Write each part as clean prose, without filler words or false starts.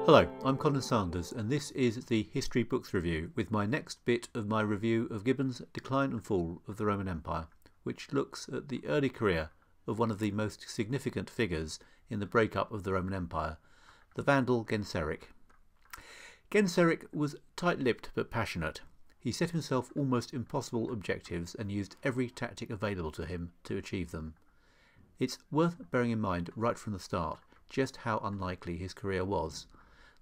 Hello, I'm Colin Sanders and this is the History Books Review with my next bit of my review of Gibbon's Decline and Fall of the Roman Empire, which looks at the early career of one of the most significant figures in the breakup of the Roman Empire, the Vandal Genseric. Genseric was tight-lipped but passionate. He set himself almost impossible objectives and used every tactic available to him to achieve them. It's worth bearing in mind right from the start just how unlikely his career was.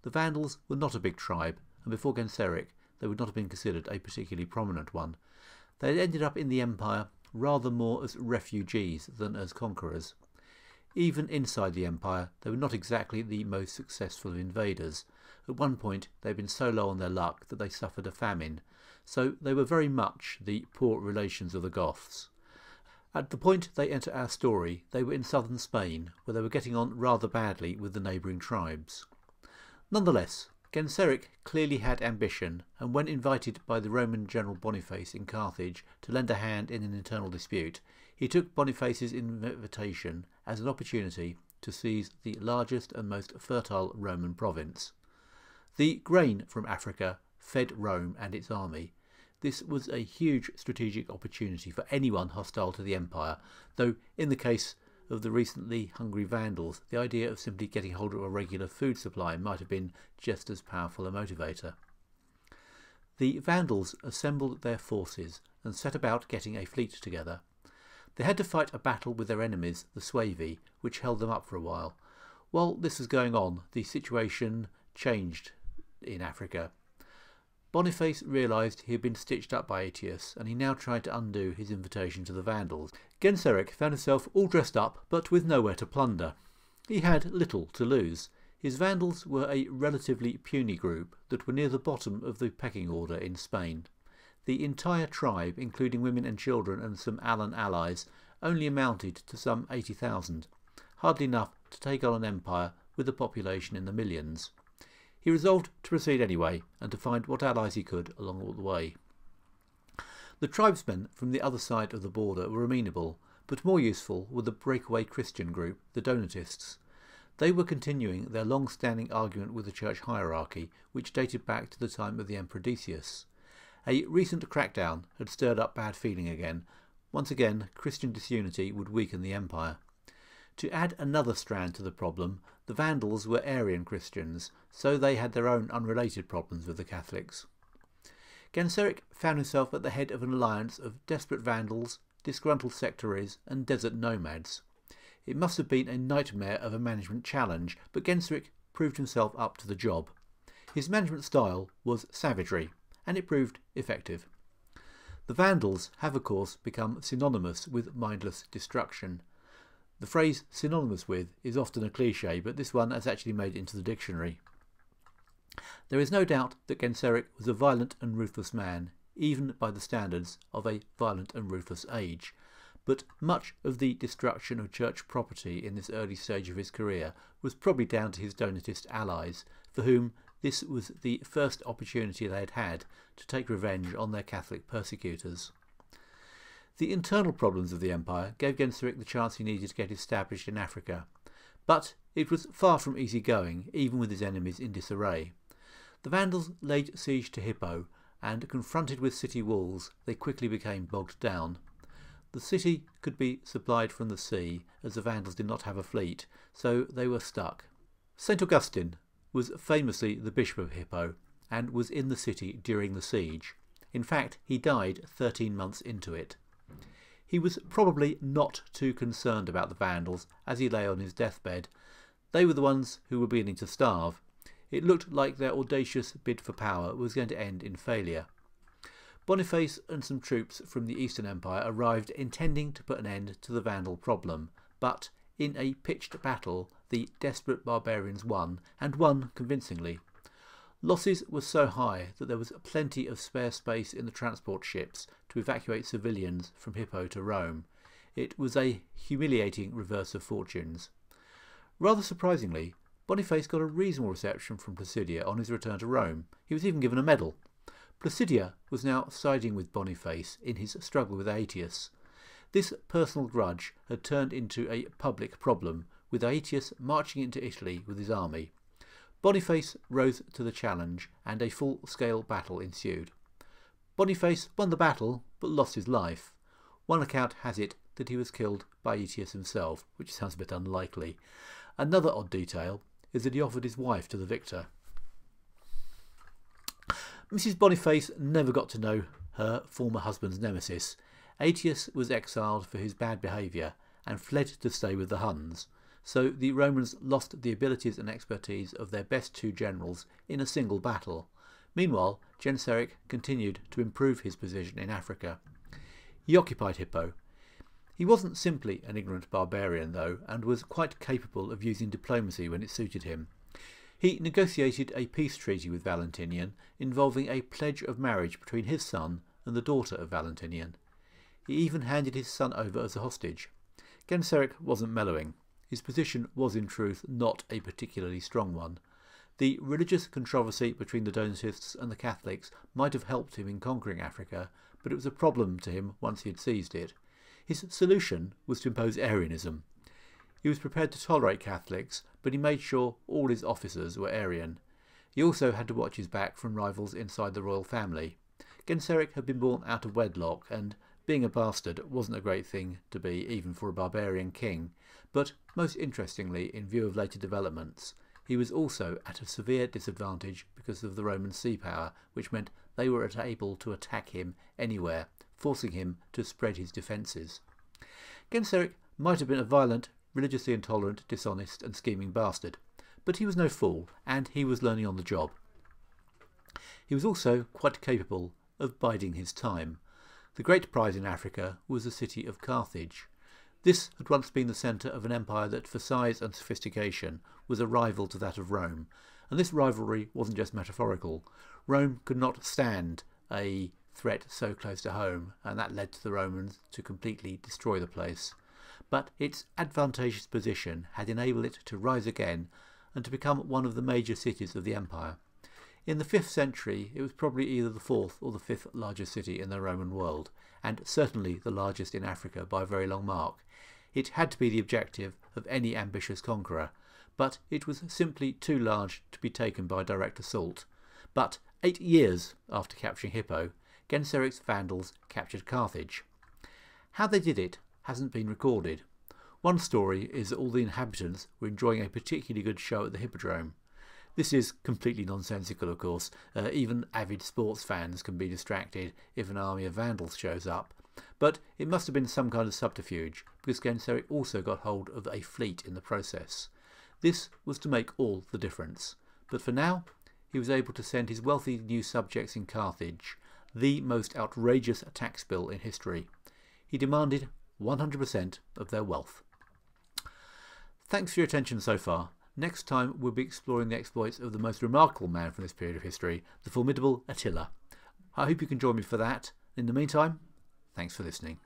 The Vandals were not a big tribe, and before Genseric they would not have been considered a particularly prominent one. They had ended up in the empire rather more as refugees than as conquerors. Even inside the empire they were not exactly the most successful of invaders. At one point they had been so low on their luck that they suffered a famine, so they were very much the poor relations of the Goths. At the point they enter our story they were in southern Spain, where they were getting on rather badly with the neighbouring tribes. Nonetheless, Genseric clearly had ambition, and when invited by the Roman general Boniface in Carthage to lend a hand in an internal dispute, he took Boniface's invitation as an opportunity to seize the largest and most fertile Roman province. The grain from Africa fed Rome and its army. This was a huge strategic opportunity for anyone hostile to the empire, though in the case of the recently hungry Vandals, the idea of simply getting hold of a regular food supply might have been just as powerful a motivator. The Vandals assembled their forces and set about getting a fleet together. They had to fight a battle with their enemies, the Suevi, which held them up for a while. While this was going on, the situation changed in Africa. Boniface realised he had been stitched up by Aetius, and he now tried to undo his invitation to the Vandals. Genseric found himself all dressed up, but with nowhere to plunder. He had little to lose. His Vandals were a relatively puny group that were near the bottom of the pecking order in Spain. The entire tribe, including women and children and some Alan allies, only amounted to some 80,000, hardly enough to take on an empire with a population in the millions. He resolved to proceed anyway, and to find what allies he could along all the way. The tribesmen from the other side of the border were amenable, but more useful were the breakaway Christian group, the Donatists. They were continuing their long-standing argument with the church hierarchy, which dated back to the time of the Emperor Decius. A recent crackdown had stirred up bad feeling again. Once again, Christian disunity would weaken the empire. To add another strand to the problem, the Vandals were Arian Christians, so they had their own unrelated problems with the Catholics. Genseric found himself at the head of an alliance of desperate Vandals, disgruntled sectaries and desert nomads. It must have been a nightmare of a management challenge, but Genseric proved himself up to the job. His management style was savagery, and it proved effective. The Vandals have of course become synonymous with mindless destruction. The phrase synonymous with is often a cliché, but this one has actually made it into the dictionary. There is no doubt that Genseric was a violent and ruthless man, even by the standards of a violent and ruthless age, but much of the destruction of church property in this early stage of his career was probably down to his Donatist allies, for whom this was the first opportunity they had had to take revenge on their Catholic persecutors. The internal problems of the empire gave Genseric the chance he needed to get established in Africa, but it was far from easy going, even with his enemies in disarray. The Vandals laid siege to Hippo, and confronted with city walls, they quickly became bogged down. The city could be supplied from the sea, as the Vandals did not have a fleet, so they were stuck. St. Augustine was famously the bishop of Hippo, and was in the city during the siege. In fact, he died 13 months into it. He was probably not too concerned about the Vandals as he lay on his deathbed. They were the ones who were beginning to starve. It looked like their audacious bid for power was going to end in failure. Boniface and some troops from the Eastern Empire arrived intending to put an end to the Vandal problem, but in a pitched battle the desperate barbarians won, and won convincingly. Losses were so high that there was plenty of spare space in the transport ships to evacuate civilians from Hippo to Rome. It was a humiliating reverse of fortunes. Rather surprisingly, Boniface got a reasonable reception from Placidia on his return to Rome. He was even given a medal. Placidia was now siding with Boniface in his struggle with Aetius. This personal grudge had turned into a public problem, with Aetius marching into Italy with his army. Boniface rose to the challenge and a full-scale battle ensued. Boniface won the battle but lost his life. One account has it that he was killed by Aetius himself, which sounds a bit unlikely. Another odd detail is that he offered his wife to the victor. Mrs. Boniface never got to know her former husband's nemesis. Aetius was exiled for his bad behaviour and fled to stay with the Huns, so the Romans lost the abilities and expertise of their best two generals in a single battle. Meanwhile, Genseric continued to improve his position in Africa. He occupied Hippo. He wasn't simply an ignorant barbarian, though, and was quite capable of using diplomacy when it suited him. He negotiated a peace treaty with Valentinian, involving a pledge of marriage between his son and the daughter of Valentinian. He even handed his son over as a hostage. Genseric wasn't mellowing. His position was in truth not a particularly strong one. The religious controversy between the Donatists and the Catholics might have helped him in conquering Africa, but it was a problem to him once he had seized it. His solution was to impose Arianism. He was prepared to tolerate Catholics, but he made sure all his officers were Arian. He also had to watch his back from rivals inside the royal family. Genseric had been born out of wedlock, and being a bastard wasn't a great thing to be even for a barbarian king, but most interestingly, in view of later developments, he was also at a severe disadvantage because of the Roman sea power, which meant they were able to attack him anywhere, forcing him to spread his defences. Genseric might have been a violent, religiously intolerant, dishonest and scheming bastard, but he was no fool, and he was learning on the job. He was also quite capable of biding his time. The great prize in Africa was the city of Carthage. This had once been the centre of an empire that for size and sophistication was a rival to that of Rome, and this rivalry wasn't just metaphorical. Rome could not stand a threat so close to home, and that led to the Romans to completely destroy the place. But its advantageous position had enabled it to rise again and to become one of the major cities of the empire. In the 5th century it was probably either the 4th or the 5th largest city in the Roman world, and certainly the largest in Africa by a very long mark. It had to be the objective of any ambitious conqueror, but it was simply too large to be taken by direct assault. But 8 years after capturing Hippo, Genseric's Vandals captured Carthage. How they did it hasn't been recorded. One story is that all the inhabitants were enjoying a particularly good show at the Hippodrome. This is completely nonsensical, of course. Even avid sports fans can be distracted if an army of Vandals shows up. But it must have been some kind of subterfuge, because Genseric also got hold of a fleet in the process. This was to make all the difference. But for now, he was able to send his wealthy new subjects in Carthage the most outrageous tax bill in history. He demanded 100% of their wealth. Thanks for your attention so far. Next time we'll be exploring the exploits of the most remarkable man from this period of history, the formidable Attila. I hope you can join me for that. In the meantime, thanks for listening.